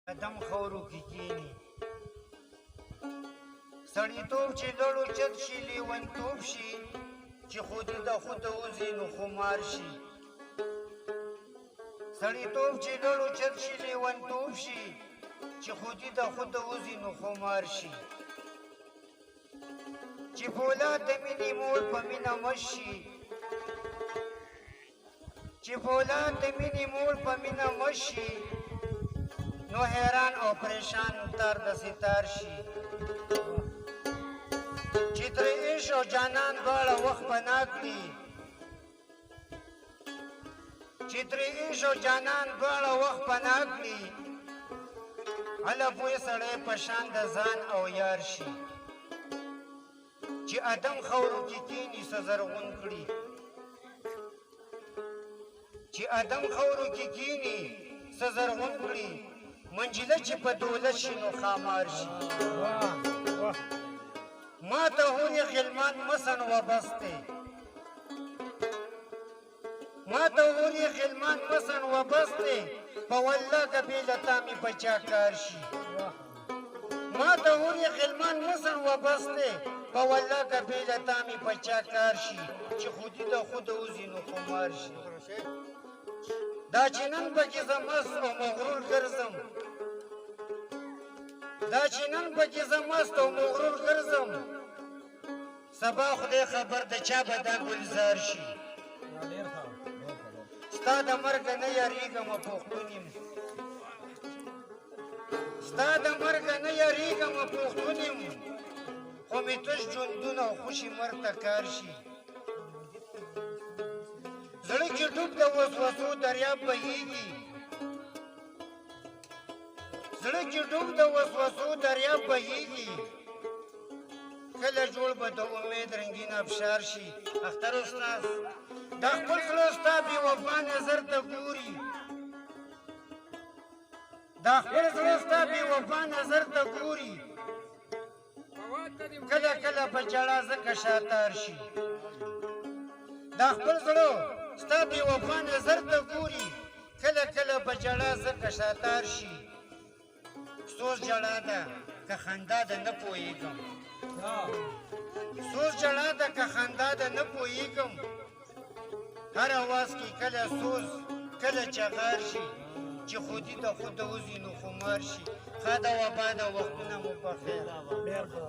قدم خورو کې کینی سړیتوب چې لړو چت شي لیونتوب شي چې خودي د خود وزي نو خمار شي سړیتوب چې لړو چت شي لیونتوب شي چې خودي د خود وزي نو خمار شي چې فولاد د مینې مور په مینه مشي چې فولاد د مینې مور په مینه مشي نو حیران او پریشان تر د ستار شي چې تر عشق او جانان دواړه وخت پناه کړي چې تر عشق او جانان دواړه وخت پناه کړي هله پوه سړی په شان د ځان او یار شي چې ادم خورو کې کیني څه زرغون کړي چې ادم خورو کې کیني څه زرغون کړي منجله چې په دولت شي نو خامار شي ما ته هونې غلمان مسن وبسته ما ته هونې غلمان مسن وبسته په والله که بېلتا مې په چا کار شي ما ته هونې غلمان مسن وبسته په والله که بېلتا مې په چا کار شي چې خودي د خود وزي نو خمار شي دا چې نن پکې زه مست او مغرور ګرځم دا چې نن پکې زه مست او مغرور ګرځم سبا خدای خبر د چا به دا ګلزار شي ستا د مرګه نه یریږم پښتون یم ستا د مرګه نه یریږم پښتون یم خو مې تش ژوندون او خوشي مرګ ته کار شي زړه کې ډوب د وسوسو دریاب بهیږي زړه کې ډوب د وسوسو دریاب بهیږي کله جوړ به د امید رنګین ابشار شي اختر استاد دا خپل زړه ستا بې وفا نظر ته ګوري دا خپل زړه ستا بې وفا نظر ته ګوري کله کله په ژړا ځکه شاتار شي دا خپل زړه ستا بې وفا نظر ته ګوري کله کله په ژړا ځکه شاتار شي افسوس ژړا ده که خندا ده نه پوهېږم افسوس ژړا ده که خندا ده نه پوهېږم هر اواز کې کله سوز کله چغار شي چې خودي د خود وزي نو خمار شي ښه ده وبا ده وختونه مو په خیر